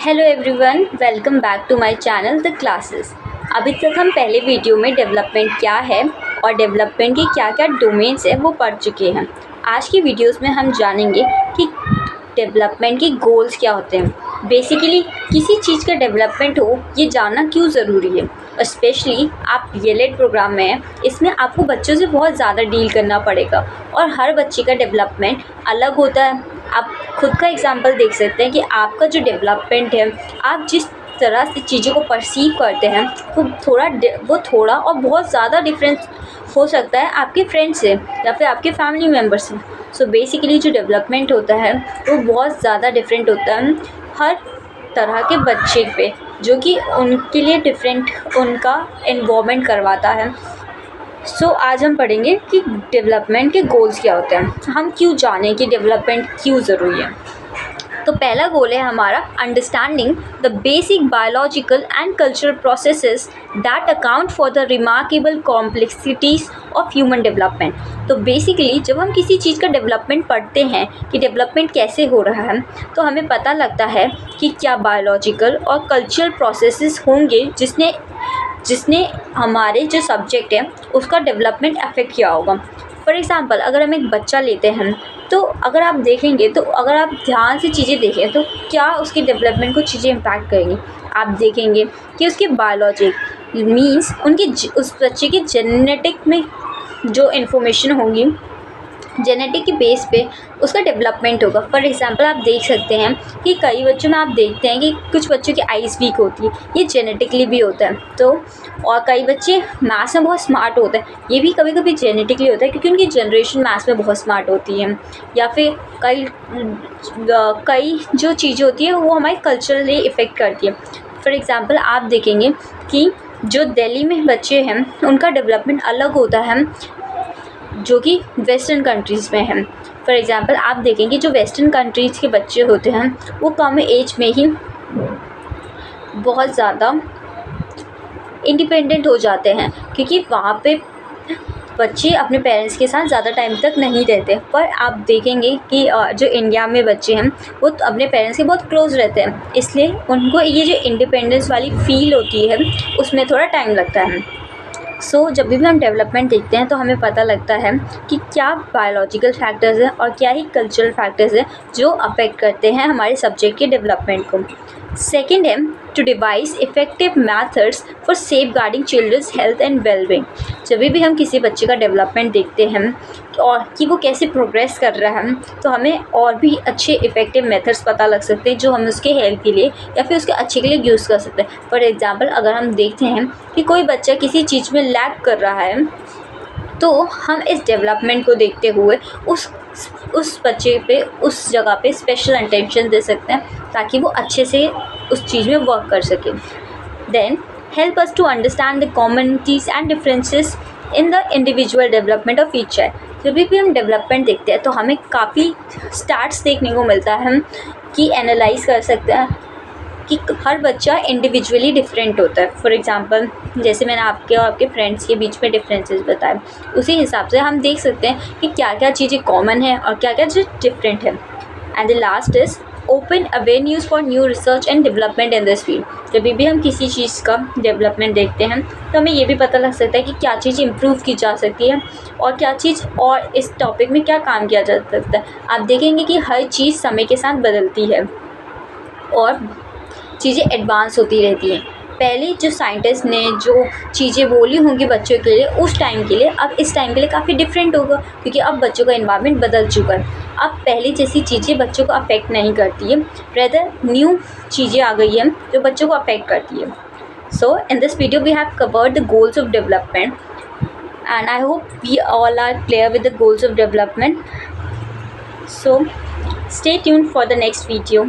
Hello everyone, welcome back to my channel the classes. अभी तक हम पहले वीडियो में डेवलपमेंट क्या है और डेवलपमेंट के क्या क्या डोमेन्स है वो पढ़ चुके हैं। आज की वीडियोस में हम जानेंगे कि डेवलपमेंट के गोल्स क्या होते हैं। बेसिकली किसी चीज़ का डेवलपमेंट हो ये जानना क्यों ज़रूरी है। स्पेशली आप डीएलएड प्रोग्राम में हैं, इसमें आपको बच्चों से बहुत ज़्यादा डील करना पड़ेगा और हर बच्चे का डेवलपमेंट अलग होता है। आप खुद का एग्जांपल देख सकते हैं कि आपका जो डेवलपमेंट है, आप जिस तरह से चीज़ों को परसीव करते हैं वो थोड़ा और बहुत ज़्यादा डिफरेंस हो सकता है आपके फ्रेंड से या फिर आपके फैमिली मेम्बर से। सो बेसिकली जो डेवलपमेंट होता है वो बहुत ज़्यादा डिफरेंट होता है हर तरह के बच्चे पे, जो कि उनके लिए डिफरेंट उनका इन्वॉल्वमेंट करवाता है। सो आज हम पढ़ेंगे कि डेवलपमेंट के गोल्स क्या होते हैं, हम क्यों जानें कि डेवलपमेंट क्यों ज़रूरी है। तो पहला गोल है हमारा understanding the basic biological and cultural processes that account for the remarkable complexities of human development. तो बेसिकली जब हम किसी चीज़ का डेवलपमेंट पढ़ते हैं कि डेवलपमेंट कैसे हो रहा है, तो हमें पता लगता है कि क्या बायोलॉजिकल और कल्चरल प्रोसेसेस होंगे जिसने हमारे जो सब्जेक्ट है उसका डेवलपमेंट अफेक्ट किया होगा। फॉर एग्ज़ाम्पल अगर हम एक बच्चा लेते हैं तो अगर आप देखेंगे, तो अगर आप ध्यान से चीज़ें देखें तो क्या उसके डेवलपमेंट को चीज़ें इम्पैक्ट करेंगी। आप देखेंगे कि उसके बायोलॉजिक मीन्स उस बच्चे के जेनेटिक में जो इन्फॉर्मेशन होगी, जेनेटिक के बेस पे उसका डेवलपमेंट होगा। फॉर एग्ज़ाम्पल आप देख सकते हैं कि कई बच्चों में आप देखते हैं कि कुछ बच्चों की आइज़ वीक होती है, ये जेनेटिकली भी होता है। तो और कई बच्चे मैथ्स में बहुत स्मार्ट होते हैं, ये भी कभी कभी जेनेटिकली होता है क्योंकि उनकी जनरेशन मैथ्स में बहुत स्मार्ट होती है। या फिर कई जो चीज़ें होती हैं वो हमारे कल्चरली इफ़ेक्ट करती है। फॉर एग्ज़ाम्पल आप देखेंगे कि जो दिल्ली में बच्चे हैं उनका डेवलपमेंट अलग होता है जो कि वेस्टर्न कंट्रीज़ में हैं। फॉर एग्ज़ाम्पल आप देखेंगे जो वेस्टर्न कंट्रीज़ के बच्चे होते हैं वो कम एज में ही बहुत ज़्यादा इंडिपेंडेंट हो जाते हैं, क्योंकि वहाँ पे बच्चे अपने पेरेंट्स के साथ ज़्यादा टाइम तक नहीं रहते। पर आप देखेंगे कि जो इंडिया में बच्चे हैं वो तो अपने पेरेंट्स के बहुत क्लोज़ रहते हैं, इसलिए उनको ये जो इंडिपेंडेंस वाली फ़ील होती है उसमें थोड़ा टाइम लगता है। सो जब भी हम डेवलपमेंट देखते हैं तो हमें पता लगता है कि क्या बायोलॉजिकल फैक्टर्स हैं और क्या ही कल्चरल फैक्टर्स हैं जो अफेक्ट करते हैं हमारे सब्जेक्ट के डेवलपमेंट को। सेकेंड है to devise effective methods for safeguarding children's health and wellbeing. जब भी हम किसी बच्चे का डेवलपमेंट देखते हैं और कि वो कैसे प्रोग्रेस कर रहा है, तो हमें और भी अच्छे इफ़ेक्टिव मेथड्स पता लग सकते हैं जो हम उसके हेल्थ के लिए या फिर उसके अच्छे के लिए यूज़ कर सकते हैं। फॉर एग्ज़ाम्पल अगर हम देखते हैं कि कोई बच्चा किसी चीज़ में लैग कर रहा है, तो हम इस डेवलपमेंट को देखते हुए उस बच्चे पे उस जगह पे स्पेशल अटेंशन दे सकते हैं ताकि वो अच्छे से उस चीज़ में वर्क कर सके। Then help us to understand the communities and differences in the individual development of each child. जब भी हम डेवलपमेंट देखते हैं तो हमें काफ़ी स्टार्ट्स देखने को मिलता है कि एनालाइज कर सकते हैं कि हर बच्चा इंडिविजुअली डिफरेंट होता है। फॉर एग्ज़ाम्पल जैसे मैंने आपके और आपके फ्रेंड्स के बीच में डिफरेंसेस बताए, उसी हिसाब से हम देख सकते हैं कि क्या क्या चीज़ें कॉमन है और क्या क्या चीज़ डिफरेंट है। And the last is open avenues for new research and development in this field. जब भी हम किसी चीज़ का डेवलपमेंट देखते हैं तो हमें ये भी पता लग सकता है कि क्या चीज़ इम्प्रूव की जा सकती है और क्या चीज़ और इस टॉपिक में क्या काम किया जा सकता है। आप देखेंगे कि हर चीज़ समय के साथ बदलती है और चीज़ें एडवांस होती रहती हैं। पहले जो साइंटिस्ट ने जो चीज़ें बोली होंगी बच्चों के लिए उस टाइम के लिए, अब इस टाइम के लिए काफ़ी डिफरेंट होगा क्योंकि अब बच्चों का एनवायरनमेंट बदल चुका है। अब पहले जैसी चीज़ें बच्चों को अफेक्ट नहीं करती है, रेदर न्यू चीज़ें आ गई हैं जो बच्चों को अफेक्ट करती है। So in this video we have covered the goals of development and I hope we all are clear with the goals of development. So stay tuned for the next video.